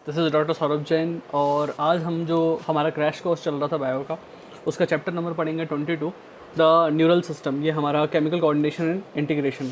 This is doctor Saurabh Jain और आज हम जो हमारा क्रैश कोर्स चल रहा था बायो का, उसका चैप्टर नंबर पढ़ेंगे 22, द न्यूरल सिस्टम। ये हमारा केमिकल कोऑर्डिनेशन एंड इंटीग्रेशन।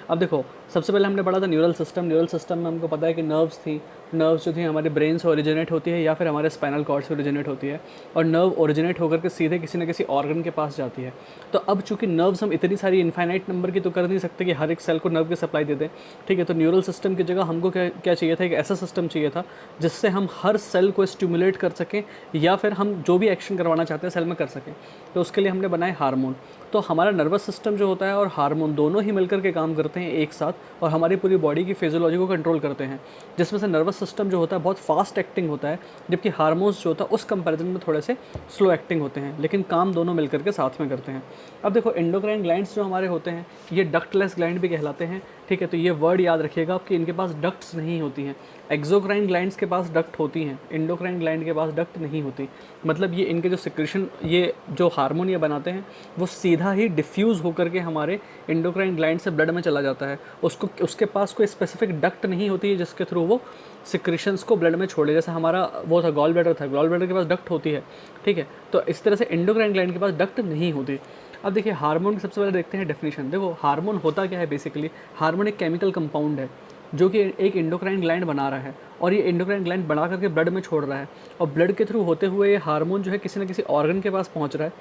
अब देखो, सबसे पहले हमने पढ़ा था न्यूरल सिस्टम। न्यूरल सिस्टम में हमको पता है कि नर्व्स थी। नर्व्स जो थी हमारे ब्रेन से ओरिजिनेट होती है या फिर हमारे स्पाइनल कॉर्ड से ओरिजिनेट होती है, और नर्व ओरिजिनेट होकर के सीधे किसी न किसी ऑर्गन के पास जाती है। तो अब चूंकि नर्व्स हम इतनी सारी इनफाइनाइट नंबर की तो कर नहीं सकते कि हर एक सेल को नर्व की सप्लाई दे दें, ठीक है। तो न्यूरल सिस्टम की जगह हमको क्या क्या चाहिए था, एक ऐसा सिस्टम चाहिए था जिससे हम हर सेल को स्टिमुलेट कर सकें या फिर हम जो भी एक्शन करवाना चाहते हैं सेल में कर सकें। तो उसके लिए हमने बनाए हार्मोन। तो हमारा नर्वस सिस्टम जो होता है और हार्मोन दोनों ही मिलकर के काम करते हैं एक साथ, और हमारी पूरी बॉडी की फिजियोलॉजी को कंट्रोल करते हैं, जिसमें से नर्वस सिस्टम जो होता है बहुत फास्ट एक्टिंग होता है, जबकि हार्मोन्स जो होता है उस कंपैरिजन में थोड़े से स्लो एक्टिंग होते हैं, लेकिन काम दोनों मिलकर के साथ में करते हैं। अब देखो, एंडोक्राइन ग्लैंड्स जो हमारे होते हैं ये डक्टलेस ग्लैंड भी कहलाते हैं, ठीक है। तो ये वर्ड याद रखिएगा आप कि इनके पास डक्ट्स नहीं होती हैं। एक्सोक्राइन ग्लैंड्स के पास डक्ट होती हैं, एंडोक्राइन ग्लैंड के पास डक्ट नहीं होती। मतलब ये इनके जो सिक्रेशन, ये जो हार्मोन ये बनाते हैं वो सीधा ही डिफ्यूज़ होकर के हमारे एंडोक्राइन ग्लैंड से ब्लड में चला जाता है। उसको उसके पास कोई स्पेसिफिक डक्ट नहीं होती है जिसके थ्रू वो सिक्रेशंस को ब्लड में छोड़े। जैसे हमारा वो था गॉल ब्लैडर था, गॉल ब्लैडर के पास डक्ट होती है, ठीक है। तो इस तरह से एंडोक्राइन ग्लैंड के पास डक्ट नहीं होती। अब देखिए, हार्मोन की सबसे पहले देखते हैं डेफिनेशन। देखो, हार्मोन होता क्या है बेसिकली। हार्मोन एक केमिकल कंपाउंड है जो कि एक एंडोक्राइन ग्लैंड बना रहा है, और ये एंडोक्राइन ग्लैंड बना करके ब्लड में छोड़ रहा है, और ब्लड के थ्रू होते हुए ये हार्मोन जो है किसी न किसी ऑर्गन के पास पहुंच रहा है,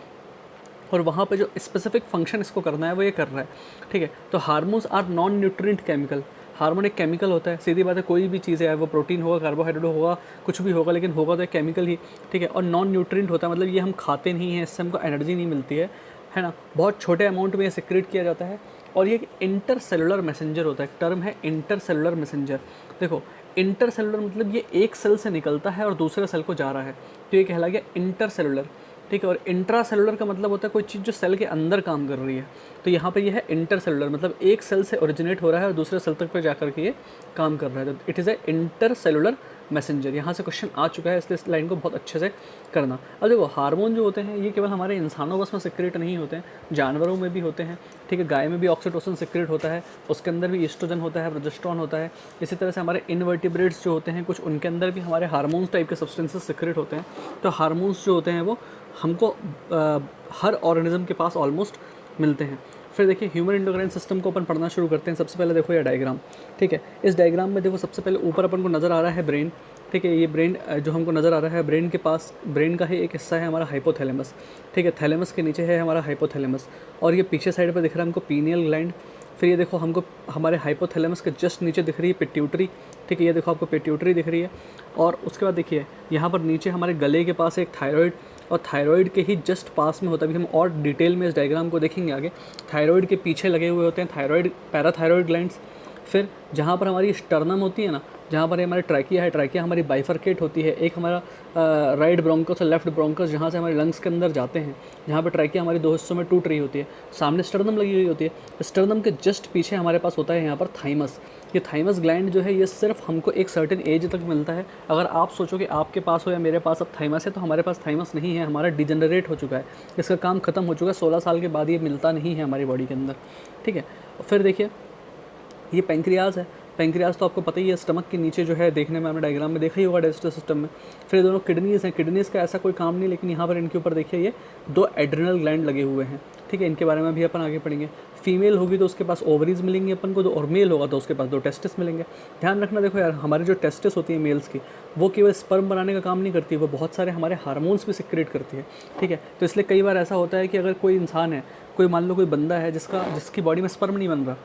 और वहाँ पे जो स्पेसिफिक फंक्शन इसको करना है वो ये कर रहा है, ठीक है। तो hormones are non nutrient chemical. Hormone एक केमिकल होता है, सीधी बात है। कोई भी चीज़ है, वो प्रोटीन होगा, कार्बोहाइड्रेट होगा, कुछ भी होगा, लेकिन होगा तो एक केमिकल ही, ठीक है। और नॉन न्यूट्रिएंट होता है, मतलब ये हम खाते नहीं हैं, इससे हमको एनर्जी नहीं मिलती है ना। बहुत छोटे अमाउंट में ये सिक्रेट किया जाता है, और ये एक इंटरसेलुलर मैसेंजर होता है। एक टर्म है इंटरसेलुलर मैसेंजर। देखो, इंटरसेलुलर मतलब ये एक सेल से निकलता है और दूसरे सेल को जा रहा है, तो ये कहला गया इंटरसेलुलर, ठीक है। और इंट्रा सेलुलर का मतलब होता है कोई चीज़ जो सेल के अंदर काम कर रही है। तो यहाँ पे ये है इंटर सेलुलर, मतलब एक सेल से ओरिजिनेट हो रहा है और दूसरे सेल तक पे जाकर के ये काम कर रहा है। तो it is A inter cellular messenger. यहाँ से क्वेश्चन आ चुका है, इसलिए इस लाइन को बहुत अच्छे से करना। अब देखो, हार्मोन जो होते हैं ये केवल हमारे इंसानों बस में सिक्रेट नहीं होते हैं, जानवरों में भी होते हैं, ठीक है। गाय में भी ऑक्सीटोसिन सिक्रेट होता है, उसके अंदर भी ईस्ट्रोजन होता है, प्रोजेस्टेरॉन होता है। इसी तरह से हमारे इनवर्टिब्रेट्स जो होते हैं कुछ, उनके अंदर भी हमारे हार्मोन्स टाइप के सब्सटेंसेस सिक्रेट होते हैं। तो हार्मोन्स जो होते हैं वो हमको हर ऑर्गेनिज्म के पास ऑलमोस्ट मिलते हैं। फिर देखिए, ह्यूमन एंडोक्राइन सिस्टम को अपन पढ़ना शुरू करते हैं। सबसे पहले देखो ये डायग्राम, ठीक है। इस डायग्राम में देखो, सबसे पहले ऊपर अपन को नज़र आ रहा है ब्रेन, ठीक है। ये ब्रेन जो हमको नज़र आ रहा है, ब्रेन के पास, ब्रेन का ही एक हिस्सा है हमारा हाइपोथैलेमस, ठीक है। थैलेमस के नीचे है हमारा हाइपोथैलेमस, और ये पीछे साइड पर दिख रहा है हमको पीनियल ग्लैंड। फिर ये देखो, हमको हमारे हाइपोथैलेमस के जस्ट नीचे दिख रही है पिट्यूटरी, ठीक है। ये देखो, आपको पिट्यूटरी दिख रही है। और उसके बाद देखिए, यहाँ पर नीचे हमारे गले के पास एक थायराइड, और थायराइड के ही जस्ट पास में होता है। अभी हम और डिटेल में इस डायग्राम को देखेंगे आगे। थायराइड के पीछे लगे हुए होते हैं थायराइड, पैराथायराइड ग्लैंड्स। फिर जहाँ पर हमारी स्टर्नम होती है ना, जहाँ पर हमारी ट्रैकिया है, ट्रैकिया हमारी बाइफरकेट होती है। एक हमारा राइट ब्रोंकस और लेफ्ट ब्रोंकस जहाँ से हमारे लंग्स के अंदर जाते हैं, जहाँ पर ट्रैकिया हमारी दो हिस्सों में टूट रही होती है। सामने स्टर्नम लगी हुई होती है। स्टर्नम के जस्ट पीछे हमारे पास होता है यहाँ पर थाइमस। ये थाइमस ग्लैंड जो है ये सिर्फ हमको एक सर्टेन एज तक मिलता है। अगर आप सोचो कि आपके पास हो या मेरे पास अब थाइमस है, तो हमारे पास थाइमस नहीं है, हमारा डिजेनरेट हो चुका है, इसका काम खत्म हो चुका है। 16 साल के बाद ये मिलता नहीं है हमारी बॉडी के अंदर, ठीक है। फिर देखिए, ये पेंक्रियाज है। पेंक्रियाज तो आपको पता ही है, स्टमक के नीचे जो है, देखने में हमने डायग्राम में देखा ही होगा डाइजेस्टिव सिस्टम में। फिर दोनों किडनीज़ हैं। किडनीज़ का ऐसा कोई काम नहीं, लेकिन यहाँ पर इनके ऊपर देखिए ये 2 एड्रिनल ग्लैंड लगे हुए हैं, ठीक है। इनके बारे में भी अपन आगे पढ़ेंगे। फीमेल होगी तो उसके पास ओवरीज मिलेंगे अपन को, और मेल होगा तो उसके पास 2 टेस्टिस मिलेंगे। ध्यान रखना, देखो यार, हमारी जो टेस्टिस होती है मेल्स की, वो केवल स्पर्म बनाने का काम नहीं करती, वो बहुत सारे हमारे हार्मोन्स भी सिक्रेट करती है, ठीक है। तो इसलिए कई बार ऐसा होता है कि अगर कोई इंसान है, कोई मान लो कोई बंदा है जिसकी बॉडी में स्पर्म नहीं बन रहा,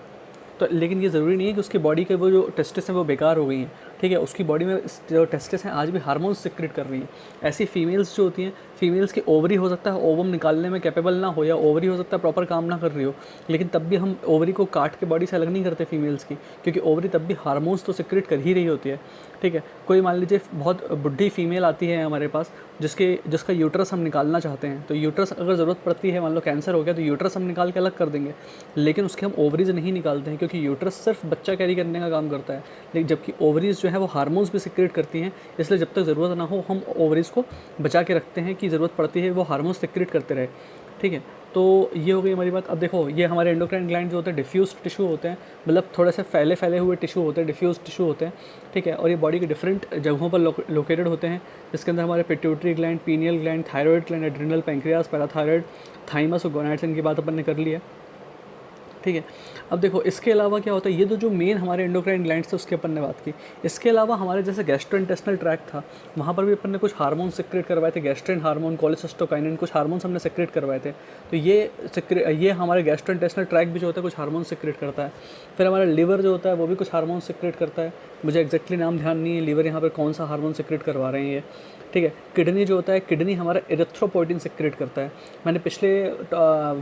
तो लेकिन ये ज़रूरी नहीं है कि उसकी बॉडी के वो जो टेस्टिस हैं वो बेकार हो गई हैं, ठीक है। उसकी बॉडी में जो टेस्टिस हैं आज भी हार्मोन्स सिक्रेट कर रही हैं। ऐसी फीमेल्स जो होती हैं, फीमेल्स की ओवरी हो सकता है ओवम निकालने में कैपेबल ना हो, या ओवरी हो सकता है प्रॉपर काम ना कर रही हो, लेकिन तब भी हम ओवरी को काट के बॉडी से अलग नहीं करते फीमेल्स की, क्योंकि ओवरी तब भी हार्मोन्स तो सिक्रेट कर ही रही होती है, ठीक है। कोई मान लीजिए बहुत बुढ़ी फीमेल आती है हमारे पास, जिसका यूट्रस हम निकालना चाहते हैं, तो यूट्रस अगर ज़रूरत पड़ती है, मान लो कैंसर हो गया, तो यूट्रस हम निकाल के अलग कर देंगे, लेकिन उसके हम ओवरीज नहीं निकालते हैं, क्योंकि यूट्रस सिर्फ बच्चा कैरी करने का काम करता है, लेकिन जबकि ओवरीज जो है वो हार्मोन्स भी सिक्रेट करती हैं। इसलिए जब तक ज़रूरत ना हो हम ओवरीज को बचा के रखते हैं, कि ज़रूरत पड़ती है वो हार्मोन्स सिक्रेट करते रहे, ठीक है। तो ये हो गई हमारी बात। अब देखो ये हमारे एंडोक्राइन ग्लैंड जो होते हैं डिफ्यूज टिश्यू होते हैं, मतलब थोड़े से फैले फैले हुए टिश्यू होते हैं, डिफ्यूज टिश्यू होते हैं, ठीक है। और ये बॉडी के डिफरेंट जगहों पर लोकेटेड होते हैं, जिसके अंदर हमारे pituitary gland, pineal gland, thyroid gland, adrenal, pancreas, parathyroid, thymus और गोनाड्स, इनकी बात अपन ने कर ली है, ठीक है। अब देखो इसके अलावा क्या होता है, ये तो जो मेन हमारे एंडोक्राइन ग्लैंड्स थे उसकी अपन ने बात की। इसके अलावा हमारे जैसे गैस्ट्रोइंटेस्टिनल ट्रैक्ट था, वहाँ पर भी अपन ने कुछ हार्मोन सिक्रेट करवाए थे, गैस्ट्रिन हार्मोन, कोलेसिस्टोकाइनिन, कुछ हार्मोन्स हमने सिक्रेट करवाए थे। तो ये हमारे गैस्ट्रोइंटेस्टिनल ट्रैक्ट भी जो होता है कुछ हार्मोन सिक्रेट करता है। फिर हमारा लिवर जो होता है वो भी कुछ हार्मोन सिक्रेट करता है, मुझे एग्जैक्टली नाम ध्यान नहीं है लिवर यहाँ पर कौन सा हार्मोन सिक्रेट करवा रहे हैं ये, ठीक है। किडनी जो होता है, किडनी हमारा एरिथ्रोपोइटिन सिक्रेट करता है। मैंने पिछले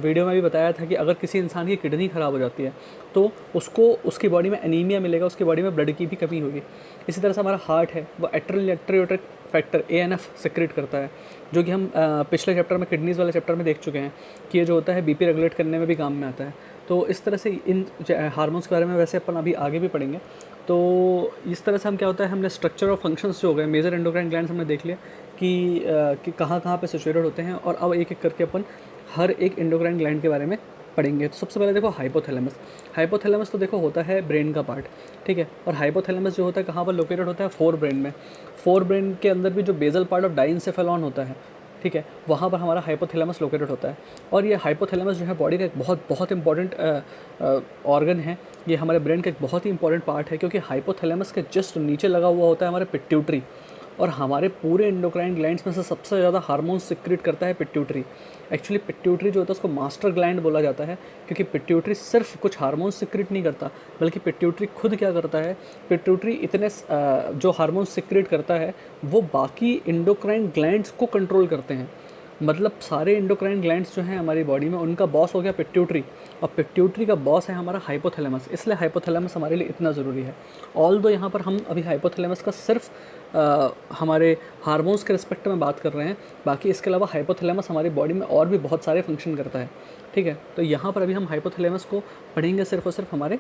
वीडियो में भी बताया था कि अगर किसी इंसान की किडनी ख़राब हो जाती है तो उसको उसकी बॉडी में एनीमिया मिलेगा, उसकी बॉडी में ब्लड की भी कमी होगी। इसी तरह से हमारा हार्ट है, वो atrial nitrogen factor ANF secrete करता है, जो कि हम पिछले चैप्टर में किडनीज़ वाले चैप्टर में देख चुके हैं कि ये जो होता है BP रेगुलेट करने में भी काम में आता है। तो इस तरह से इन हार्मोन्स के बारे में वैसे अपन अभी आगे भी पढ़ेंगे। तो इस तरह से हम क्या होता है, हमने स्ट्रक्चर और फंक्शंस जो हो गए, मेजर एंडोक्राइन ग्लैंड्स हमने देख लिया कि कहाँ कहाँ पे सिचुएटेड होते हैं, और अब एक एक करके अपन हर एक एंडोक्राइन ग्लैंड के बारे में पढ़ेंगे। तो सबसे पहले देखो हाइपोथैलेमस। हाइपोथैलेमस तो देखो होता है ब्रेन का पार्ट, ठीक है। और हाइपोथैलेमस जो होता है कहाँ पर लोकेटेड होता है, फोर ब्रेन में। फोर ब्रेन के अंदर भी जो बेजल पार्ट ऑफ डाइंसेफेलॉन होता है, ठीक है, वहाँ पर हमारा हाइपोथैलेमस लोकेटेड होता है। और ये हाइपोथैलेमस जो है बॉडी का एक बहुत बहुत इंपॉर्टेंट ऑर्गन है, ये हमारे ब्रेन का एक बहुत ही इंपॉर्टेंट पार्ट है, क्योंकि हाइपोथैलेमस के जस्ट नीचे लगा हुआ होता है हमारे पिट्यूटरी। और हमारे पूरे एंडोक्राइन ग्लैंड्स में से सबसे ज़्यादा हार्मोन सिक्रेट करता है पिट्यूटरी। एक्चुअली पिट्यूटरी जो होता है उसको मास्टर ग्लैंड बोला जाता है, क्योंकि पिट्यूटरी सिर्फ कुछ हार्मोन सिक्रेट नहीं करता, बल्कि पिट्यूटरी खुद क्या करता है, पिट्यूटरी इतने जो हार्मोन सिक्रेट करता है वो बाकी एंडोक्राइन ग्लैंड्स को कंट्रोल करते हैं। मतलब सारे एंडोक्राइन ग्लैंड्स जो हैं हमारी बॉडी में, उनका बॉस हो गया पिट्यूटरी, और पिट्यूटरी का बॉस है हमारा हाइपोथैलेमस। इसलिए हाइपोथैलेमस हमारे लिए इतना ज़रूरी है। ऑल दो यहाँ पर हम अभी हाइपोथैलेमस का सिर्फ हमारे हार्मोन्स के रिस्पेक्ट में बात कर रहे हैं, बाकी इसके अलावा हाइपोथैलेमस हमारी बॉडी में और भी बहुत सारे फंक्शन करता है, ठीक है। तो यहाँ पर अभी हम हाइपोथैलेमस को पढ़ेंगे सिर्फ और सिर्फ हमारे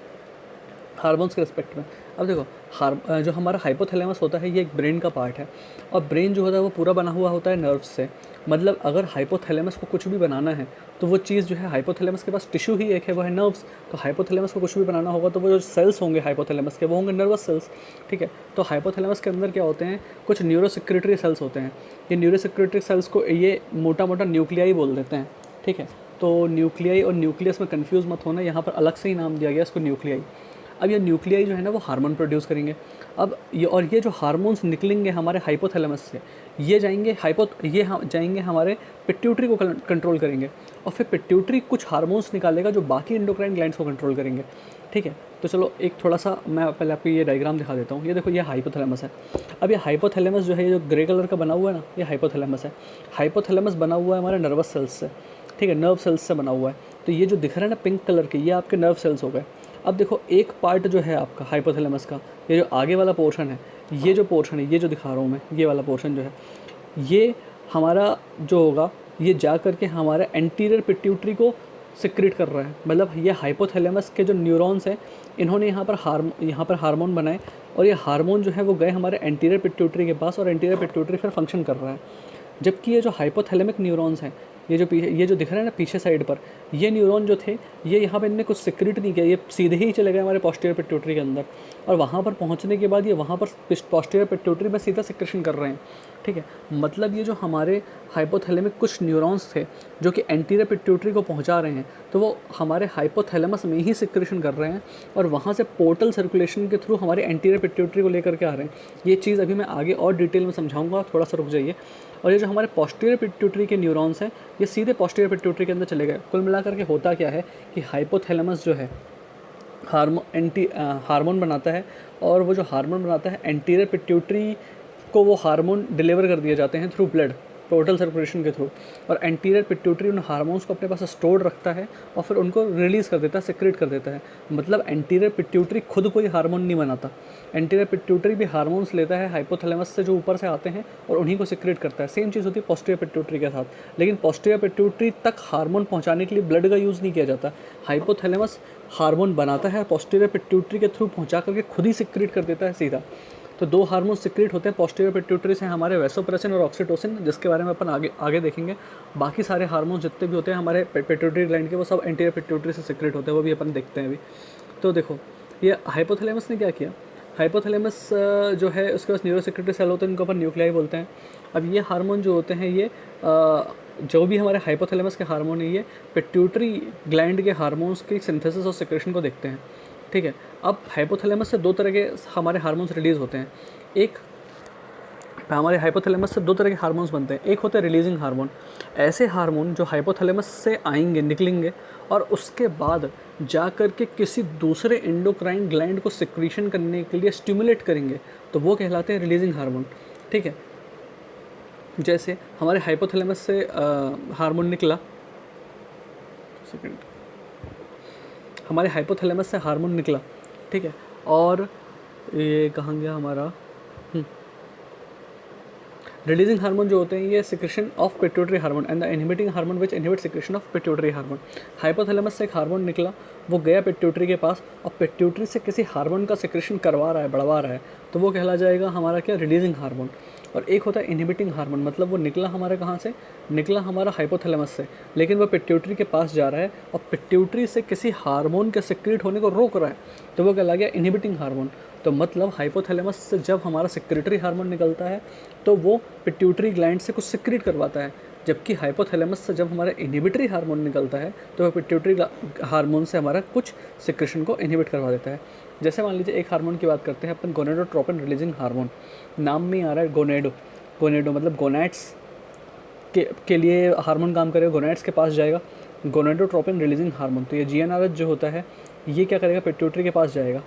हार्मोन्स के रिस्पेक्ट में। अब देखो जो हमारा हाइपोथैलेमस होता है ये एक ब्रेन का पार्ट है, और ब्रेन जो होता है वो पूरा बना हुआ होता है नर्व्स से। मतलब अगर हाइपोथैलेमस को कुछ भी बनाना है तो वो चीज़ जो है, हाइपोथैलेमस के पास टिश्यू ही एक है, वो है नर्व्स। तो हाइपोथैलेमस को कुछ भी बनाना होगा तो वो जो सेल्स होंगे हाइपोथैलेमस के वो होंगे नर्वस सेल्स, ठीक है। तो हाइपोथैलेमस के अंदर क्या होते हैं, कुछ न्यूरोसेक्रेटरी सेल्स होते हैं। ये न्यूरोसेक्रेटरी सेल्स को ये मोटा मोटा न्यूक्लियाई बोल देते हैं, ठीक है। तो न्यूक्लियाई और न्यूक्लियस में कन्फ्यूज़ मत होना, यहाँ पर अलग से ही नाम दिया गया इसको न्यूक्लियाई। अब ये न्यूक्लियाई जो है ना वो हार्मोन प्रोड्यूस करेंगे। अब ये जो हार्मोन्स निकलेंगे हमारे हाइपोथैलेमस से, ये जाएंगे हमारे पिट्यूटरी को कंट्रोल करेंगे, और फिर पिट्यूटरी कुछ हार्मोन्स निकालेगा जो बाकी एंडोक्राइन ग्लैंड्स को कंट्रोल करेंगे, ठीक है। तो चलो एक थोड़ा सा मैं पहले आपको ये डायग्राम दिखा देता हूँ। ये देखो ये हाइपोथैलेमस है। अब ये हाइपोथैलेमस जो है, ये जो ग्रे कलर का बना हुआ है ना, ये हाइपोथैलेमस है। हाइपोथैलेमस बना हुआ है हमारे नर्वस सेल्स से, ठीक है, नर्व सेल्स से बना हुआ है। तो ये जो दिख रहा है ना पिंक कलर के, ये आपके नर्व सेल्स हो गए। अब देखो एक पार्ट जो है आपका हाइपोथैलेमस का, ये जो आगे वाला पोर्शन है, ये जो पोर्शन है, ये जो दिखा रहा हूँ मैं, ये वाला पोर्शन जो है, ये हमारा जो होगा, ये जा करके हमारे एंटीरियर पिट्यूटरी को सिक्रेट कर रहा है। मतलब ये हाइपोथैलेमस के जो न्यूरॉन्स हैं, इन्होंने यहाँ पर हार्मोन बनाए, और ये हार्मोन जो है वो गए हमारे एंटीरियर पिट्यूटरी के पास, और एंटीरियर पिट्यूटरी फिर फंक्शन कर रहा है। जबकि ये जो हाइपोथैलेमिक न्यूरॉन्स हैं, ये जो दिख रहा है ना पीछे साइड पर, ये न्यूरॉन जो थे, ये यहाँ पे इनने कुछ सिक्रेट नहीं किया, ये सीधे ही चले गए हमारे पोस्टीरियर पिट्यूटरी के अंदर, और वहाँ पर पहुँचने के बाद ये वहाँ पर पोस्टीरियर पिट्यूटरी में सीधा सिक्रेशन कर रहे हैं, ठीक है। मतलब ये जो हमारे हाइपोथैलेमिक कुछ न्यूरॉन्स थे जो कि एंटीरियर पिट्यूटरी को पहुँचा रहे हैं, तो वो हमारे हाइपोथैलेमस में ही सिक्रेशन कर रहे हैं, और वहाँ से पोर्टल सर्कुलेशन के थ्रू हमारे एंटीरियर पिट्यूटरी को लेकर के आ रहे हैं। ये चीज़ अभी मैं आगे और डिटेल में समझाऊंगा, थोड़ा सा रुक जाइए। और ये जो हमारे पोस्टीरियर पिट्यूटरी के न्यूरॉन्स हैं, ये सीधे पोस्टीरियर पिट्यूटरी के अंदर चले गए। कुल मिलाकर के होता क्या है कि हाइपोथैलेमस जो है हार्मोन बनाता है, और वो जो हार्मोन बनाता है एंटीरियर पिट्यूटरी को वो हार्मोन डिलीवर कर दिए जाते हैं थ्रू ब्लड, पोर्टल सर्कुलेशन के थ्रू, और एंटीरियर पिट्यूटरी उन हार्मोन्स को अपने पास स्टोर रखता है और फिर उनको रिलीज़ कर देता है, सिक्रेट कर देता है। मतलब एंटीरियर पिट्यूटरी खुद कोई हार्मोन नहीं बनाता, एंटीरियर पिट्यूटरी भी हार्मोन्स लेता है हाइपोथैलेमस से जो ऊपर से आते हैं, और उन्हीं को सिक्रेट करता है। सेम चीज़ होती है पोस्टीरियर पिट्यूटरी के साथ, लेकिन पोस्टीरियर पिट्यूटरी तक हार्मोन पहुँचाने के लिए ब्लड का यूज़ नहीं किया जाता। हाइपोथैलेमस हार्मोन बनाता है, पोस्टीरियर पिट्यूटरी के थ्रू पहुँचा करके खुद ही सिक्रेट कर देता है सीधा। तो दो हार्मोन सिक्रेट होते हैं पोस्टीरियर पिट्यूटरी से हमारे, वैसोप्रेसिन और ऑक्सीटोसिन, जिसके बारे में अपन आगे आगे देखेंगे। बाकी सारे हार्मोन जितने भी होते हैं हमारे पिट्यूटरी ग्लैंड के, वो सब एंटीरियर पिट्यूटरी से सिक्रेट होते हैं, वो भी अपन देखते हैं अभी। तो देखो ये हाइपोथैलेमस ने क्या किया, हाइपोथैलेमस जो है उसके पास न्यूरोसेक्रेटरी सेल होते हैं, इनको अपन न्यूक्लियाई बोलते हैं। अब ये हार्मोन जो होते हैं ये जो भी हमारे हाइपोथैलेमस के हार्मोन है ये पिट्यूटरी ग्लैंड के हार्मोन्स की सिंथेसिस और सिक्रेशन को देखते हैं, ठीक है। अब हाइपोथैलेमस से दो तरह के हमारे हार्मोन्स रिलीज होते हैं। एक हमारे हाइपोथैलेमस से दो तरह के हार्मोन्स बनते हैं। एक होते हैं रिलीजिंग हार्मोन, ऐसे हार्मोन जो हाइपोथैलेमस से आएंगे, निकलेंगे और उसके बाद जा कर के किसी दूसरे एंडोक्राइन ग्लैंड को सिक्रीशन करने के लिए स्टिमुलेट करेंगे, तो वो कहलाते हैं रिलीजिंग हार्मोन, ठीक है। जैसे हमारे हाइपोथैलेमस से हार्मोन निकला, सेकंड, हमारे हाइपोथैलेमस से हार्मोन निकला, ठीक है, और ये कहाँ गया हमारा, रिलीजिंग हार्मोन जो होते हैं ये secretion of pituitary hormone and the inhibiting hormone which inhibit secretion of pituitary hormone. Hypothalamus से एक हार्मोन निकला, वो गया पिट्यूटरी के पास और पिट्यूटरी से किसी हार्मोन का सिक्रेशन करवा रहा है, बढ़वा रहा है, तो वो कहला जाएगा हमारा क्या, रिलीजिंग हार्मोन। और एक होता है इनहिबिटिंग हार्मोन, मतलब वो निकला हमारे कहाँ से, निकला हमारा हाइपोथैलेमस से, लेकिन वो पिट्यूटरी के पास जा रहा है और पिट्यूटरी से किसी हार्मोन के सिक्रेट होने को रोक रहा है, तो वो कहला गया इनहिबिटिंग हार्मोन। तो मतलब हाइपोथैलेमस से जब हमारा सिक्रेटरी हार्मोन निकलता है तो वो पिट्यूटरी ग्लैंड से कुछ सिक्रेट करवाता है, जबकि हाइपोथैलेमस से जब हमारा इनहिबिटरी हार्मोन निकलता है तो वह पिट्यूटरी हार्मोन से हमारा कुछ सिक्रेशन को इनहिबिट करवा देता है। जैसे मान लीजिए एक हार्मोन की बात करते हैं अपन, गोनेडोट्रोपिन रिलीजिंग हार्मोन, नाम में आ रहा है गोनेडो, गोनेडो मतलब गोनैड्स के लिए हार्मोन काम करेगा, गोनैड्स के पास जाएगा, गोनेडोट्रोपिन रिलीजिंग हार्मोन। तो ये GnRH जो होता है ये क्या करेगा, पिट्यूटरी के पास जाएगा,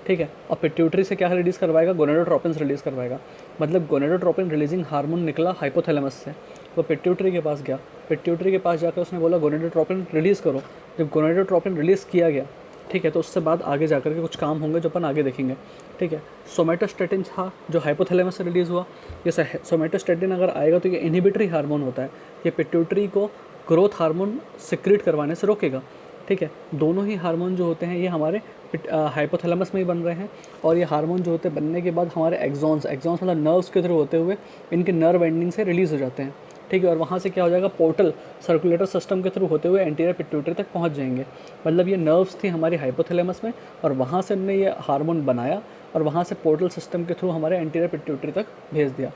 ठीक है, और पिट्यूटरी से क्या रिलीज़ करवाएगा, गोनेडोट्रोपिन रिलीज़ करवाएगा। मतलब गोनेडोट्रोपिन रिलीजिंग हार्मोन निकला हाइपोथैलेमस से, वो पिट्यूटरी के पास गया, पिट्यूटरी के पास जाकर उसने बोला गोनेडोट्रोपिन रिलीज़ करो। जब गोनेडोट्रोपिन रिलीज़ किया गया, ठीक है, तो उससे बाद आगे जाकर के कुछ काम होंगे जो अपन आगे देखेंगे, ठीक है। सोमेटोस्टेटिन था जो हाइपोथैलेमस से रिलीज़ हुआ, ये सोमेटोस्टेटिन अगर आएगा तो ये इनहिबिटरी हार्मोन होता है, ये पिट्यूटरी को ग्रोथ हार्मोन सिक्रेट करवाने से रोकेगा, ठीक है। दोनों ही हार्मोन जो होते हैं ये हमारे हाइपोथैलेमस में ही बन रहे हैं, और ये हार्मोन जो होते हैं बनने के बाद हमारे एक्सॉन्स मतलब नर्व्स के थ्रू होते हुए इनके नर्व एंडिंग से रिलीज़ हो जाते हैं, ठीक है, और वहाँ से क्या हो जाएगा, पोर्टल सर्कुलेटर सिस्टम के थ्रू होते हुए एंटीरियर पिट्यूटरी तक पहुँच जाएंगे। मतलब ये नर्व्स थी हमारी हाइपोथैलेमस में और वहाँ से हमने ये हार्मोन बनाया और वहाँ से पोर्टल सिस्टम के थ्रू हमारे एंटीरियर पिट्यूटरी तक भेज दिया।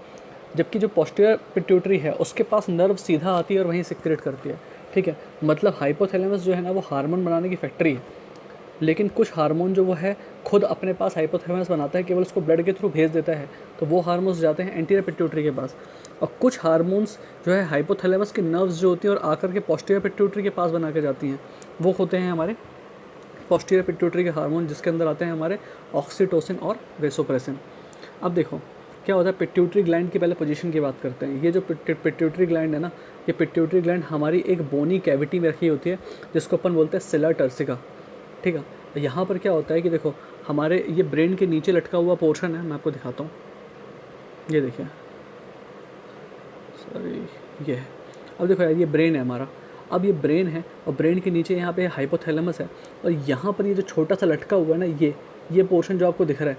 जबकि जो पोस्टीरियर पिट्यूटरी है उसके पास नर्व सीधा आती है और वहीं सिक्रेट करती है, ठीक है। मतलब हाइपोथैलेमस जो है ना वो हार्मोन बनाने की फैक्ट्री है, लेकिन कुछ हार्मोन जो वो है खुद अपने पास हाइपोथैलेमस बनाता है, केवल उसको ब्लड के थ्रू भेज देता है, तो वो हार्मोन्स जाते हैं एंटीरियर पिट्यूटरी के पास। और कुछ हार्मोन्स जो है हाइपोथैलेमस की नर्व्स जो होती हैं और आकर के पोस्टीरियर पिट्यूटरी के पास बना के जाती हैं, वो होते हैं हमारे पोस्टीरियर पिट्यूटरी के हार्मोन, जिसके अंदर आते हैं हमारे ऑक्सीटोसिन और वेसोप्रेसिन। अब देखो क्या होता है, पिट्यूटरी ग्लैंड की पहले पोजीशन की बात करते हैं। ये जो पिट्यूटरी ग्लैंड है ना, ये पिट्यूटरी ग्लैंड हमारी एक बोनी कैविटी में रखी होती है जिसको अपन बोलते हैं सिला टर्सिका, ठीक है। यहाँ पर क्या होता है कि देखो हमारे ये ब्रेन के नीचे लटका हुआ पोर्शन है, मैं आपको दिखाता हूँ, ये देखिए, सॉरी ये है। अब देखो यार ये ब्रेन है हमारा, अब ये ब्रेन है और ब्रेन के नीचे यहाँ पे हाइपोथैलेमस है, और यहाँ पर ये जो छोटा सा लटका हुआ है ना, ये पोर्शन जो आपको दिख रहा है,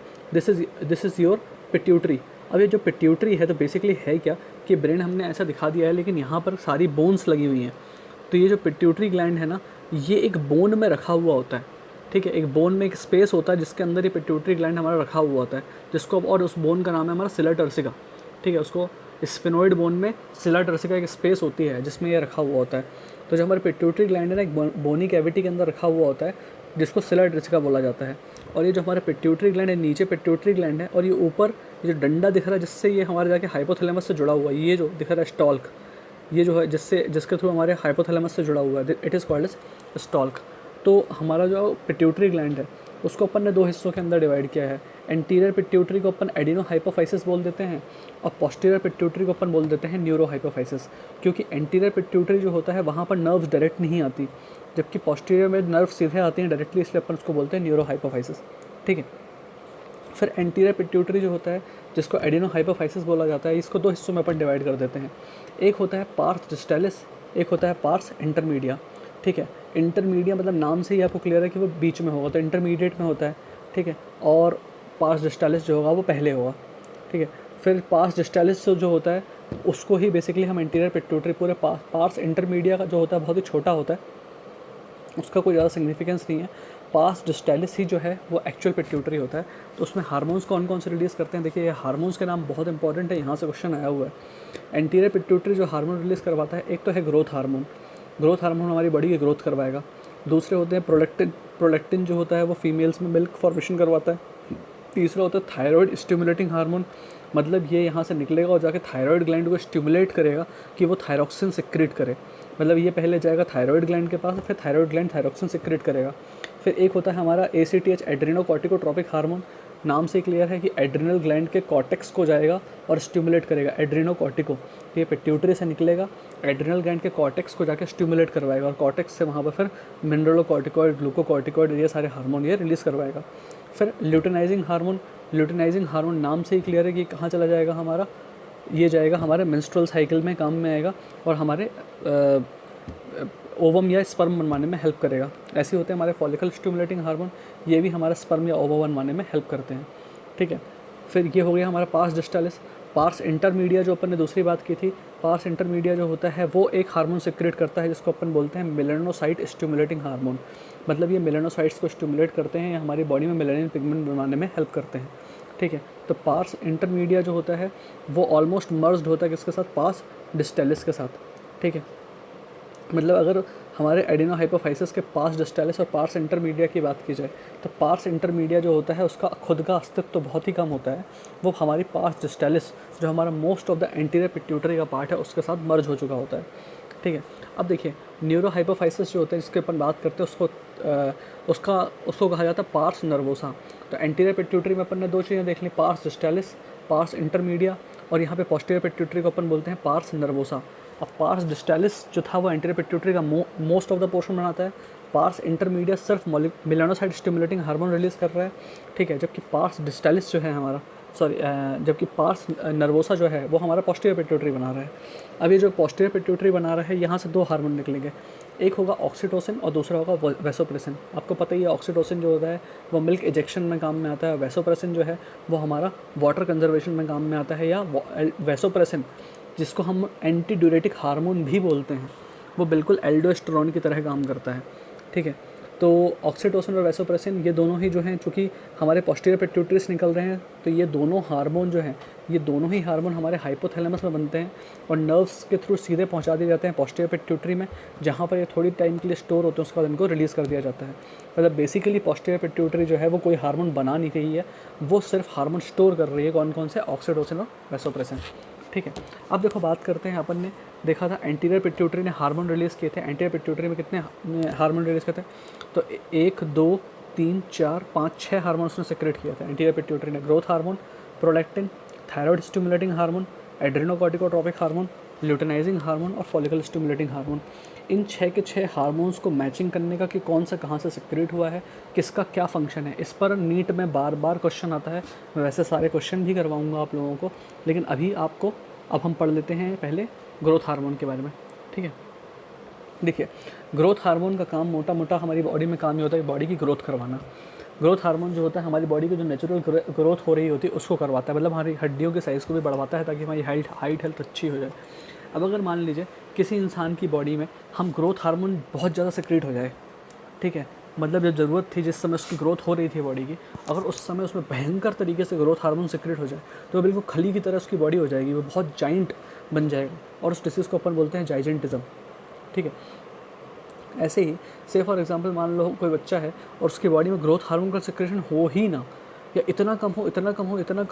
दिस इज़ योर पिट्यूटरी। अब ये जो पिट्यूटरी है तो बेसिकली है क्या कि ब्रेन हमने ऐसा दिखा दिया है, लेकिन यहाँ पर सारी बोन्स लगी हुई हैं। तो ये जो पिट्यूटरी ग्लैंड है ना, ये एक बोन में रखा हुआ होता है, ठीक है। एक बोन में एक स्पेस होता है जिसके अंदर ये पिट्यूटरी ग्लैंड हमारा रखा हुआ होता है, जिसको और उस बोन का नाम है हमारा सिला टर्सिका, ठीक है। उसको स्फेनोइड बोन में सिला टर्सिका एक स्पेस होती है जिसमें ये रखा हुआ होता है। तो जो हमारे पिट्यूटरी ग्लैंड है ना, एक बोनी कैविटी के अंदर रखा हुआ होता है जिसको सिला टर्सिका बोला जाता है। और ये जो हमारा पिट्यूटरी ग्लैंड है, नीचे पिट्यूटरी ग्लैंड है, और ये ऊपर ये जो डंडा दिख रहा है जिससे ये हमारे जाके हाइपोथैलेमस से जुड़ा हुआ है, ये जो दिख रहा है स्टॉल्क, ये जो है जिसके थ्रू हमारे हाइपोथैलेमस से जुड़ा हुआ है, इट इज़ कॉल्ड एज स्टॉल्क। तो हमारा जो पिट्यूटरी ग्लैंड है उसको अपन ने दो हिस्सों के अंदर डिवाइड किया है। एंटीरियर पिट्यूटरी को अपन एडिनो हाइपोफाइसिस बोल देते हैं, और पोस्टीरियर पिट्यूटरी को अपन बोल देते हैं न्यूरो हाइपोफाइसिस, क्योंकि एंटीरियर पिट्यूटरी जो होता है वहाँ पर नर्व्स डायरेक्ट नहीं आती, जबकि पोस्टीरियर में नर्व सीधे आती हैं डायरेक्टली, इसलिए अपन उसको बोलते हैं न्यूरो हाइपोफाइसिस, ठीक है। फिर एंटीरियर पिट्यूटरी जो होता है जिसको एडिनो हाइपोफाइसिस बोला जाता है, इसको दो हिस्सों में अपन डिवाइड कर देते हैं। एक होता है पार्स डिस्टालिस, एक होता है पार्स इंटरमीडिया, ठीक है। इंटरमीडिया मतलब नाम से ही आपको क्लियर है कि वो बीच में होगा, तो इंटरमीडिएट में होता है, ठीक है। और पार्स डिस्टालिस जो होगा वो पहले होगा, ठीक है। फिर पार्स डिस्टालिस जो होता है उसको ही बेसिकली हम एंटीरियर पिट्यूटरी, पूरे पार्स इंटरमीडिया का जो होता है बहुत ही छोटा होता है, उसका कोई ज़्यादा सिग्निफिकेंस नहीं है। पार्स डिस्टालिस ही जो है वो एक्चुअल पिट्यूटरी होता है। तो उसमें हार्मोन्स कौन कौन से रिलीज़ करते हैं, देखिए हार्मोन्स के नाम बहुत इंपॉर्टेंट है, यहाँ से क्वेश्चन आया हुआ है। एंटीरियर पिट्यूटरी जो हार्मोन रिलीज़ करवाता है, एक तो है ग्रोथ हार्मोन, ग्रोथ हार्मोन हमारी बॉडी की ग्रोथ करवाएगा। दूसरे होते हैं प्रोलेक्टिन, प्रोलेक्टिन जो होता है वो फीमेल्स में मिल्क फॉर्मेशन करवाता है। तीसरा होता है थायराइड स्टिमुलेटिंग हार्मोन, मतलब ये यहाँ से निकलेगा और जाके थायराइड ग्लैंड को स्टिमुलेट करेगा कि वो थायरॉक्सिन सिक्रेट करे, मतलब ये पहले जाएगा थायराइड ग्लैंड के पास, फिर थायराइड ग्लैंड थायरॉक्सिन सिक्रेट करेगा। फिर एक होता है हमारा ACTH एड्रेनोकॉर्टिकोट्रोपिक हार्मोन, नाम से क्लियर है कि एड्रिनल ग्लैंड के कॉर्टेक्स को जाएगा और स्टिमुलेट करेगा एड्रेनोकॉर्टिको, ये पिट्यूटरी से निकलेगा, एड्रिनल ग्लैंड के कॉर्टेक्स को जाके स्टिमुलेट करवाएगा और कॉर्टेक्स से वहाँ पर फिर मिनरलोकॉर्टिकॉइड, ग्लूकोकॉर्टिकॉइड, ये सारे हार्मोन ये रिलीज़ करवाएगा। फिर ल्यूटेनाइजिंग हार्मोन, ल्यूटेनाइजिंग हार्मोन नाम से ही क्लियर है कि कहाँ चला जाएगा हमारा, ये जाएगा हमारे मेंस्ट्रुअल साइकिल में काम में आएगा और हमारे ओवम या स्पर्म बनवाने में हेल्प करेगा। ऐसे होते हैं हमारे फॉलिकल स्टिमुलेटिंग हार्मोन, ये भी हमारा स्पर्म या ओवम बनवाने में हेल्प करते हैं, ठीक है। फिर ये हो गया हमारा पार्स डिस्टालिस। पार्स इंटरमीडिया जो अपन ने दूसरी बात की थी, पार्स इंटरमीडिया जो होता है वो एक हार्मोन सिक्रेट करता है जिसको अपन बोलते हैं मेलानोसाइट स्टिमुलेटिंग हार्मोन, मतलब ये मेलानोसाइट्स को स्टिमुलेट करते हैं या हमारी बॉडी में मेलानिन पिगमेंट बनवाने में हेल्प करते हैं, ठीक है। तो पार्स इंटरमीडिया जो होता है वो ऑलमोस्ट मर्ज्ड होता है किसके साथ, पार्स डिस्टालिस के साथ, ठीक है। मतलब अगर हमारे एडिनोहाइपोफाइसिस के पार्स डिस्टालिस और पार्स इंटरमीडिया की बात की जाए तो पार्स इंटरमीडिया जो होता है उसका खुद का अस्तित्व तो बहुत ही कम होता है, वो हमारी पार्स डिस्टालिस जो हमारा most of the anterior pituitary का पार्ट है उसके साथ मर्ज हो चुका होता है, ठीक है। अब देखिए न्यूरोहाइपोफाइसिस जो होते हैं जिसके अपन बात करते हैं उसको कहा जाता है पार्स नर्वोसा। तो एंटीरियर पिट्यूटरी में अपन ने दो चीज़ें देख ली, पार्स डिस्टालिस, पार्स इंटरमीडिया, और यहाँ पे पोस्टीरियर पिट्यूटरी को अपन बोलते हैं पार्स नर्वोसा। अब पार्स डिस्टालिस जो था वो एंटीरियर पिट्यूटरी का मोस्ट ऑफ द पोर्शन बनाता है, पार्स इंटरमीडिया सिर्फ मेलानोसाइट स्टिमुलेटिंग हार्मोन रिलीज़ कर रहा है, ठीक है। जबकि पार्स डिस्टालिस जो है हमारा जबकि पार्स नर्वोसा जो है वो हमारा पोस्टीरियर पिट्यूटरी बना रहा है। अब ये जो पोस्टीरियर पिट्यूटरी बना रहा है यहाँ से दो हार्मोन निकलेंगे, एक होगा ऑक्सीटोसिन और दूसरा होगा वैसोप्रेसिन। आपको पता ही है ऑक्सीटोसिन जो होता है वो मिल्क इजेक्शन में काम में आता है, वैसोप्रेसिन जो है वो हमारा वाटर कंजर्वेशन में काम में आता है, या वैसोप्रेसिन जिसको हम एंटी ड्यूरेटिक हार्मोन भी बोलते हैं, वो बिल्कुल एल्डोस्टेरोन की तरह काम करता है, ठीक है। तो ऑक्सीटोसिन और वैसोप्रेसिन ये दोनों ही जो हैं चूँकि हमारे पोस्टीरियर पिट्यूटरी से निकल रहे हैं, तो ये दोनों हार्मोन जो हैं ये दोनों ही हार्मोन हमारे हाइपोथैलेमस में बनते हैं और नर्व्स के थ्रू सीधे पहुंचा दिए जाते हैं पोस्टीरियर पिट्यूटरी में, जहाँ पर ये थोड़ी टाइम के लिए स्टोर होते हैं, उसके बाद इनको रिलीज़ कर दिया जाता है। मतलब बेसिकली पोस्टीरियर पिट्यूटरी जो है वो कोई हार्मोन बना नहीं रही है, वो सिर्फ हार्मोन स्टोर कर रही है, कौन कौन से, ऑक्सीटोसिन और वैसोप्रेसिन, ठीक है। अब देखो बात करते हैं, अपन ने देखा था एंटीरियर पिट्यूटरी ने हार्मोन रिलीज़ किए थे, एंटीरियर पिट्यूटरी में कितने हार्मोन रिलीज़ करते हैं, तो 1 2 3 4 5 6 हार्मोन उसने सेक्रेट किया था एंटीरियर पिट्यूटरी ने, growth hormone, prolactin, thyroid stimulating hormone, adrenocorticotropic hormone, luteinising hormone और फॉलिकल स्टिमुलेटिंग हार्मोन। इन 6 के 6 हार्मोन्स को मैचिंग करने का कि कौन सा कहाँ से सेक्रेट हुआ है, किसका क्या फंक्शन है, इस पर नीट में बार बार क्वेश्चन आता है। मैं वैसे सारे क्वेश्चन भी करवाऊंगा आप लोगों को, लेकिन अब हम पढ़ लेते हैं पहले ग्रोथ हार्मोन के बारे में, ठीक है। देखिए ग्रोथ हार्मोन का काम मोटा मोटा हमारी बॉडी में काम ही होता है बॉडी की ग्रोथ करवाना। ग्रोथ हार्मोन जो होता है हमारी बॉडी की जो नेचुरल ग्रोथ हो रही होती है उसको करवाता है, मतलब हमारी हड्डियों के साइज़ को भी बढ़वाता है ताकि हमारी हाइट हेल्थ अच्छी हो जाए। अब अगर मान लीजिए किसी इंसान की बॉडी में हम ग्रोथ हार्मोन बहुत ज़्यादा सिक्रीट हो जाए, ठीक है, मतलब जब ज़रूरत थी जिस समय उसकी ग्रोथ हो रही थी बॉडी की, अगर उस समय उसमें भयंकर तरीके से ग्रोथ हार्मोन सिक्रेट हो जाए तो बिल्कुल खली की तरह उसकी बॉडी हो जाएगी, वो बहुत जाइंट बन जाएगा और उस डिसीज़ को अपन बोलते हैं जाइजेंटिज्म, ठीक है। ऐसे ही से फॉर एग्जांपल मान लो कोई बच्चा है और उसकी बॉडी में ग्रोथ हार्मोन का सिक्रेशन हो ही ना, या इतना कम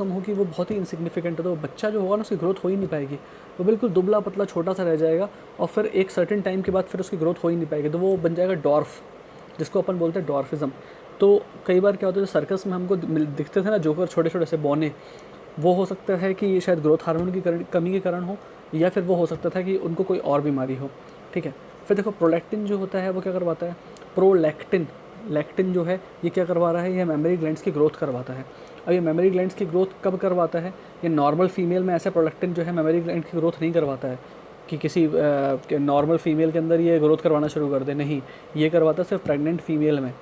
हो कि वो बहुत ही इनसिग्निफिकेंट है, तो बच्चा जो होगा ना उसकी ग्रोथ हो ही नहीं पाएगी, वो बिल्कुल दुबला पतला छोटा सा रह जाएगा और फिर एक सर्टेन टाइम के बाद फिर उसकी ग्रोथ हो ही नहीं पाएगी, तो वो बन जाएगा डॉर्फ, जिसको अपन बोलते हैं डॉर्फिज्म। तो कई बार क्या होता है, सर्कस में हमको दिखते थे ना जोकर छोटे छोटे से बौने, वो हो सकता है कि शायद ग्रोथ हार्मोन की कमी के कारण हो, या फिर वो हो सकता था कि उनको कोई और बीमारी हो, ठीक है। फिर देखो प्रोलैक्टिन जो होता है वो क्या करवाता है, लैक्टिन जो है ये क्या करवा रहा है, ये मेमोरी ग्लैंड्स की ग्रोथ करवाता है। अब ये मेमोरी ग्लैंड्स की ग्रोथ कब करवाता है, ये नॉर्मल फीमेल में ऐसा प्रोलैक्टिन जो है मेमोरी ग्लैंड की ग्रोथ नहीं करवाता है कि किसी नॉर्मल फीमेल के अंदर ये ग्रोथ करवाना शुरू कर दे, नहीं, ये करवाता है सिर्फ प्रेग्नेंट फीमेल में,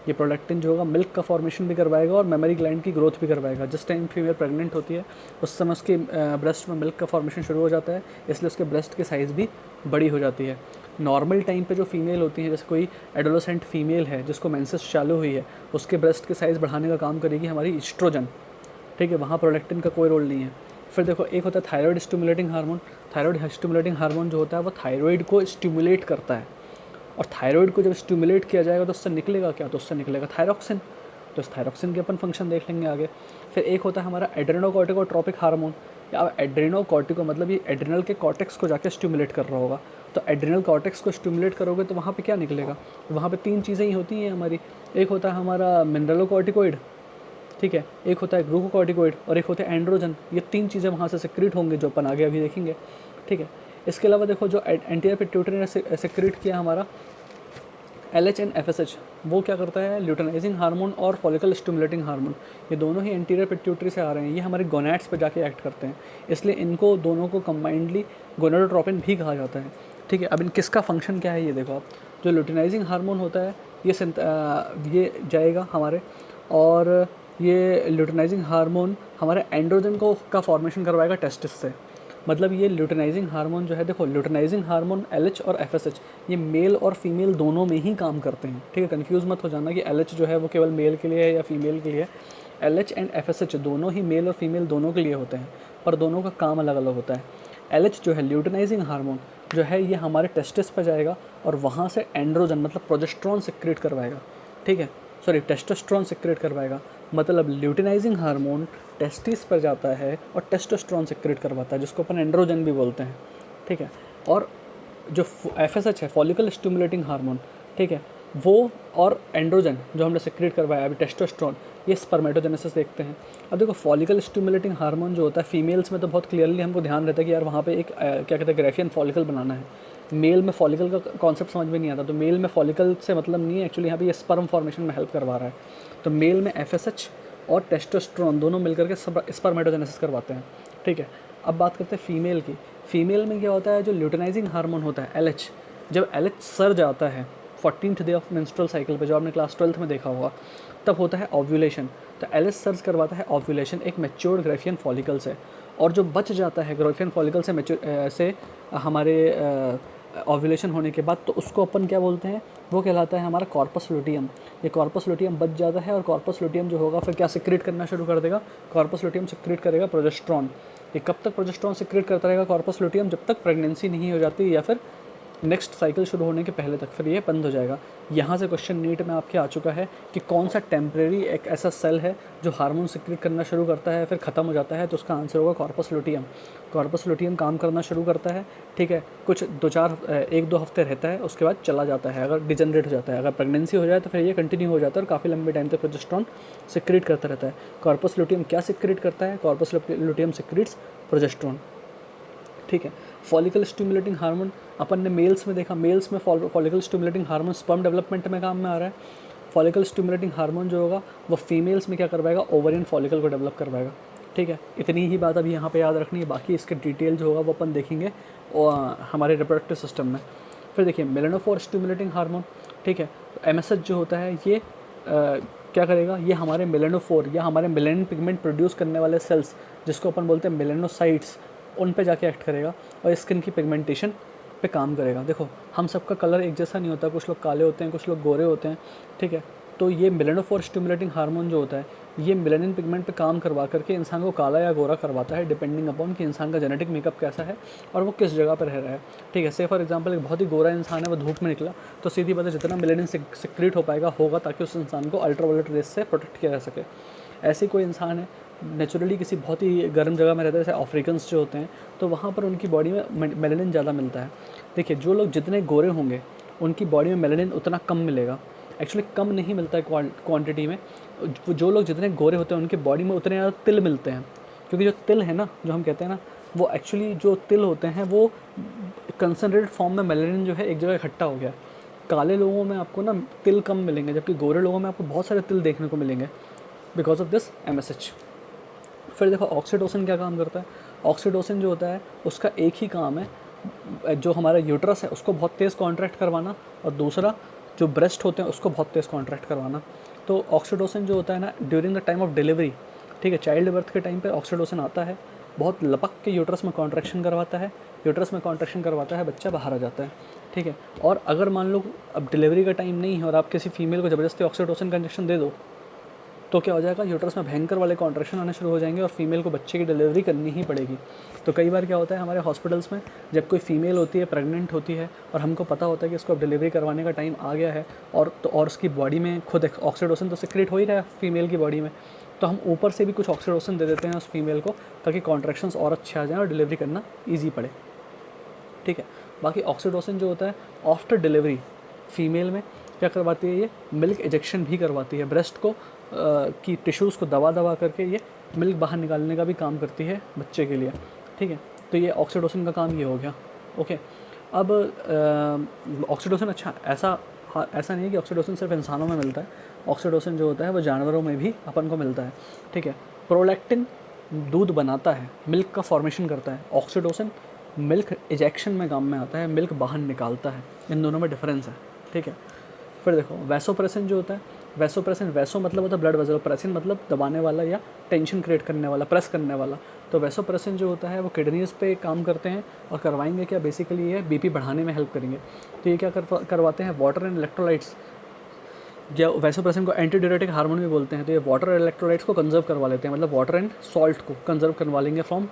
ये प्रोलैक्टिन जो होगा मिल्क का फॉर्मेशन भी करवाएगा और मेमोरी ग्लैंड की ग्रोथ भी करवाएगा। जिस टाइम फीमेल प्रेग्नेंट होती है उस समय उसके ब्रेस्ट में मिल्क का फॉर्मेशन शुरू हो जाता है, इसलिए उसके ब्रेस्ट की साइज़ भी बड़ी हो जाती है। नॉर्मल टाइम पे जो फीमेल होती है, जैसे कोई एडोलेसेंट फीमेल है जिसको मेंसेस चालू हुई है, उसके ब्रेस्ट की साइज़ बढ़ाने का काम करेगी हमारी ईस्ट्रोजन, ठीक है, वहाँ प्रोलैक्टिन का कोई रोल नहीं है। फिर देखो एक होता है thyroid stimulating hormone. Thyroid stimulating hormone जो होता है वो थायराइड को स्टिमुलेट करता है, और थायराइड को जब स्टिमुलेट किया जाएगा तो उससे निकलेगा क्या, तो उससे निकलेगा थायरॉक्सिन। तो इस थायरॉक्सिन के अपन फंक्शन देख लेंगे आगे। फिर एक होता है हमारा एड्रेनोकॉर्टिकोट्रोपिक हार्मोन, या एड्रेनोकॉर्टिको मतलब ये एड्रिनल के कॉर्टेक्स को जाके स्टिमुलेट कर रहा होगा। तो एड्रिनल कॉर्टेक्स को स्टिमुलेट करोगे तो वहाँ पे क्या निकलेगा, वहाँ पे 3 चीज़ें ही होती हैं हमारी। एक होता है हमारा मिनरलोकॉर्टिकोइड, ठीक है, एक होता है ग्लूकोकॉर्टिकोइड और एक होता है एंड्रोजन। ये 3 चीज़ें वहाँ से सिक्रीट होंगे जो अपन आगे अभी देखेंगे, ठीक है। इसके अलावा देखो जो एंटीरियर पिट्यूटरी ने सिक्रीट किया हमारा LH एंड FSH, वो क्या करता है, ल्यूटेनाइजिंग हार्मोन और फॉलिकल स्टिमुलेटिंग हार्मोन, ये दोनों ही एंटीरियर पिट्यूटरी से आ रहे हैं। ये हमारे गोनैड्स पे जाके एक्ट करते हैं, इसलिए इनको दोनों को कंबाइंडली गोनाडोट्रोपिन भी कहा जाता है, ठीक है। अब इन किसका फंक्शन क्या है ये देखो आप। जो ल्यूटेनाइजिंग हार्मोन होता है ये जाएगा हमारे, और ये ल्यूटेनाइजिंग हार्मोन हमारे एंड्रोजन को का फॉर्मेशन करवाएगा टेस्टिस से। मतलब ये ल्यूटेनाइजिंग हार्मोन जो है, देखो ल्यूटेनाइजिंग हार्मोन LH और FSH ये मेल और फीमेल दोनों में ही काम करते हैं, ठीक है। कंफ्यूज मत हो जाना कि LH जो है वो केवल मेल के लिए है या फीमेल के लिए है। LH एंड FSH दोनों ही मेल और फीमेल दोनों के लिए होते हैं, पर दोनों का काम अलग अलग होता है। LH जो है ल्यूटेनाइजिंग हार्मोन जो है ये हमारे टेस्टिस पर जाएगा और वहाँ से एंड्रोजन मतलब प्रोजेस्टेरॉन सिक्रेट करवाएगा, ठीक है, सॉरी टेस्टोस्टेरोन सिक्रेट करवाएगा। मतलब ल्यूटेनाइजिंग हार्मोन टेस्टिस पर जाता है और टेस्टोस्टेरोन सिक्रेट करवाता है, जिसको अपन एंड्रोजन भी बोलते हैं, ठीक है। और जो FSH है फॉलिकल स्टिमुलेटिंग हार्मोन, ठीक है, वो और एंड्रोजन जो हमने सिक्रेट करवाया अभी टेस्टोस्टेरोन, ये स्पर्मेटोजेनेसिस देखते हैं। अब देखो फॉलिकल स्टिमुलेटिंग हार्मोन जो होता है फीमेल्स में तो बहुत क्लियरली हमको ध्यान रहता है कि यार वहाँ पे एक क्या कहते हैं ग्रेफियन फॉलिकल बनाना है। मेल में फॉलिकल का कॉन्सेप्ट समझ में नहीं आता, तो मेल में फॉलिकल से मतलब नहीं है एक्चुअली, यहाँ पे ये स्पर्म फॉर्मेशन में हेल्प करवा रहा है। तो मेल में FSH और टेस्टोस्टेरोन दोनों मिलकर के स्पर्मेटोजेनेसिस करवाते हैं, ठीक है। अब बात करते हैं फीमेल की। फीमेल में क्या होता है, जो ल्यूटेनाइजिंग हार्मोन होता है LH, जब LH सर जाता है 14th day of menstrual cycle पे, जो आपने क्लास 12th में देखा होगा, तब होता है ओव्यूलेशन। तो LH सर्च करवाता है ओव्यूलेशन एक मैच्योर्ड ग्रेफियन फॉलिकल से, और जो बच जाता है ग्रेफियन फॉलिकल से हमारे ओव्यूलेशन होने के बाद, तो उसको अपन क्या बोलते हैं, वो कहलाता है हमारा कॉर्पस लुटियम। ये कॉर्पस लुटियम बच जाता है और कॉर्पस लुटियम जो होगा फिर क्या सिक्रेट करना शुरू कर देगा, कॉर्पस लुटियम सिक्रेट करेगा प्रोजेस्टेरॉन। ये कब तक प्रोजेस्टेरॉन सिक्रेट करता रहेगा कॉर्पस लुटियम, जब तक प्रेगनेंसी नहीं हो जाती या फिर नेक्स्ट साइकिल शुरू होने के पहले तक, फिर ये बंद हो जाएगा। यहाँ से क्वेश्चन नीट में आपके आ चुका है कि कौन सा टेम्परेरी एक ऐसा सेल है जो हार्मोन सिक्रेट करना शुरू करता है फिर ख़त्म हो जाता है, तो उसका आंसर होगा कॉर्पस लुटियम। कॉर्पस लुटियम काम करना शुरू करता है, ठीक है, कुछ 1-2 हफ्ते रहता है, उसके बाद चला जाता है, अगर डिजनरेट हो जाता है। अगर प्रेगनेंसी हो जाए तो फिर ये कंटिन्यू हो जाता है और काफ़ी लंबे टाइम तक प्रोजेस्टेरॉन सिक्रेट करता रहता है। कॉर्पस लुटियम क्या सिक्रेट करता है, कॉर्पस लुटियम सिक्रेट्स प्रोजेस्टेरॉन, ठीक है। फॉलिकल स्टिमुलेटिंग हार्मोन अपन ने मेल्स में देखा, मेल्स में follicle stimulating hormone sperm development में काम में आ रहा है। फॉलिकल स्टिमुलेटिंग हार्मोन जो होगा वो फीमेल्स में क्या करवाएगा, ओवरियन फॉलिकल को डेवलप करवाएगा, ठीक है। इतनी ही बात अभी यहाँ पे याद रखनी है, बाकी इसके डिटेल जो होगा वो अपन देखेंगे और हमारे रिप्रोडक्टिव सिस्टम में। फिर देखिए मेलानोफोर स्टिमुलेटिंग हार्मोन, ठीक है, MSH जो होता है ये क्या करेगा, ये हमारे मेलानोफोर या हमारे मेलानिन पिगमेंट प्रोड्यूस करने वाले सेल्स जिसको अपन बोलते हैं मेलानोसाइट्स, उन पे जाके एक्ट करेगा और स्किन की पिगमेंटेशन पे काम करेगा। देखो हम सबका कलर एक जैसा नहीं होता, कुछ लोग काले होते हैं, कुछ लोग गोरे होते हैं, ठीक है। तो ये मेलानोफोर स्टिमुलेटिंग हार्मोन जो होता है ये मेलानिन पिगमेंट पे काम करवा करके इंसान को काला या गोरा करवाता है, डिपेंडिंग अपॉन कि इंसान का जेनेटिक मेकअप कैसा है और वो किस जगह पर रह रहा है, ठीक है। से फॉर एग्जांपल एक बहुत ही गोरा इंसान है, वो धूप में निकला तो सीधी बात है जितना मेलानिन सिक्रेट हो पाएगा होगा, ताकि उस इंसान को अल्ट्रावायलेट रेस से प्रोटेक्ट किया जा सके। ऐसे कोई इंसान है नेचुरली किसी बहुत ही गर्म जगह में रहता है, जैसे अफ्रीकन्स जो होते हैं, तो वहाँ पर उनकी बॉडी में मेलानिन ज़्यादा मिलता है। देखिए जो लोग जितने गोरे होंगे उनकी बॉडी में मेलानिन उतना कम मिलेगा, एक्चुअली कम नहीं मिलता है क्वांटिटी में। जो लोग जितने गोरे होते हैं उनकी बॉडी में उतने ज़्यादा तिल मिलते हैं, क्योंकि जो तिल है ना, जो हम कहते हैं ना, वो एक्चुअली जो तिल होते हैं वो कंसनट्रेटेड फॉर्म में मेलानिन जो है एक जगह इकट्ठा हो गया। काले लोगों में आपको ना तिल कम मिलेंगे, जबकि गोरे लोगों में आपको बहुत सारे तिल देखने को मिलेंगे बिकॉज ऑफ दिस MSH। फिर देखो ऑक्सीटोसिन क्या काम करता है। ऑक्सीटोसिन जो होता है उसका एक ही काम है, जो हमारा यूट्रस है उसको बहुत तेज़ कॉन्ट्रैक्ट करवाना, और दूसरा जो ब्रेस्ट होते हैं उसको बहुत तेज़ कॉन्ट्रैक्ट करवाना। तो ऑक्सीटोसिन जो होता है ना during the time of delivery, ठीक है, चाइल्ड बर्थ के टाइम पे ऑक्सीटोसिन आता है, बहुत लपक के यूट्रस में कॉन्ट्रैक्शन करवाता है, यूट्रस में कॉन्ट्रैक्शन करवाता है, बच्चा बाहर आ जाता है, ठीक है। और अगर मान लो अब डिलीवरी का टाइम नहीं है और आप किसी फीमेल को ज़बरदस्ती ऑक्सीटोसिन का इंजेक्शन दे दो, तो क्या हो जाएगा, यूट्रस में भयंकर वाले कॉन्ट्रैक्शन आने शुरू हो जाएंगे और फीमेल को बच्चे की डिलीवरी करनी ही पड़ेगी। तो कई बार क्या होता है हमारे हॉस्पिटल्स में, जब कोई फीमेल होती है, प्रेग्नेंट होती है और हमको पता होता है कि उसको अब डिलीवरी करवाने का टाइम आ गया है और उसकी बॉडी में खुद ऑक्सीटोसिन तो सिक्रेट हो ही रहा है फीमेल की बॉडी में, तो हम ऊपर से भी कुछ ऑक्सीटोसिन दे देते हैं उस फीमेल को ताकि कॉन्ट्रैक्शंस और अच्छे आ जाएँ और डिलीवरी करना ईजी पड़े, ठीक है। बाकी ऑक्सीटोसिन जो होता है आफ्टर डिलीवरी फीमेल में क्या करवाती है, ये मिल्क इजेक्शन भी करवाती है, ब्रेस्ट को की टिश्यूज़ को दबा दबा करके ये मिल्क बाहर निकालने का भी काम करती है बच्चे के लिए, ठीक है। तो ये ऑक्सीटोसिन का काम ये हो गया, ओके। अब ऑक्सीटोसिन अच्छा ऐसा नहीं है कि ऑक्सीटोसिन सिर्फ इंसानों में मिलता है, ऑक्सीटोसिन जो होता है वो जानवरों में भी अपन को मिलता है, ठीक है। प्रोलैक्टिन दूध बनाता है, मिल्क का फॉर्मेशन करता है, ऑक्सीटोसिन मिल्क इजेक्शन में काम में आता है, मिल्क बाहर निकालता है, इन दोनों में डिफरेंस है, ठीक है। फिर देखो वैसोप्रेसिन जो होता है, वैसोप्रेसिन, वैसो मतलब होता है ब्लड वेसल, प्रेसिन मतलब दबाने वाला या टेंशन क्रिएट करने वाला, प्रेस करने वाला। तो वैसोप्रेसिन जो होता है वो किडनीज़ पे काम करते हैं और करवाएंगे क्या, बेसिकली ये बीपी बढ़ाने में हेल्प करेंगे। तो ये क्या करवाते हैं, वाटर एंड इलेक्ट्रोलाइट्स, जो वैसोप्रेसिन को एंटी डायरेटिक हार्मोन भी बोलते हैं, तो ये वाटर इलेक्ट्रोलाइट्स को कंजर्व करवा लेते हैं, मतलब वाटर एंड सॉल्ट को कंजर्व करवा लेंगे फ्रॉम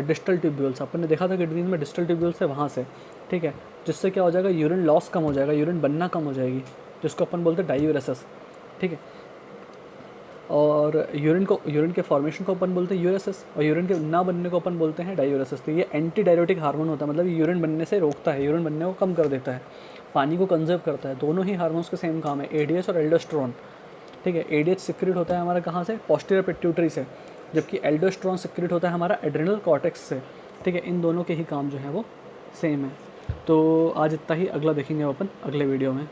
डिस्टल ट्यूब्यूल्स। अपन ने देखा था किडनी में डिस्टल ट्यूब्यूल्स है वहाँ से, ठीक है, जिससे क्या हो जाएगा, यूरिन लॉस कम हो जाएगा, यूरिन बनना कम हो जाएगी, जिसको अपन बोलते हैं डायूरेसिस, ठीक है। और यूरिन के फॉर्मेशन को अपन बोलते हैं यूरेसिस, और यूरिन के ना बनने को अपन बोलते हैं डायूरेसिस। तो ये एंटी डायरेटिक हार्मोन होता है, मतलब यूरिन बनने से रोकता है, यूरिन बनने को कम कर देता है, पानी को कंजर्व करता है। दोनों ही हार्मोन्स के सेम काम है, एडीएच और एल्डोस्टेरोन, ठीक है। एडीएच सिक्रेट होता है हमारा कहाँ से, पोस्टीरियर पिट्यूटरी से, जबकि एल्डोस्टेरोन सिक्रेट होता है हमारा एड्रिनल कॉर्टेक्स से, ठीक है। इन दोनों के ही काम जो है वो सेम है। तो आज इतना ही, अगला देखेंगे अपन अगले वीडियो में।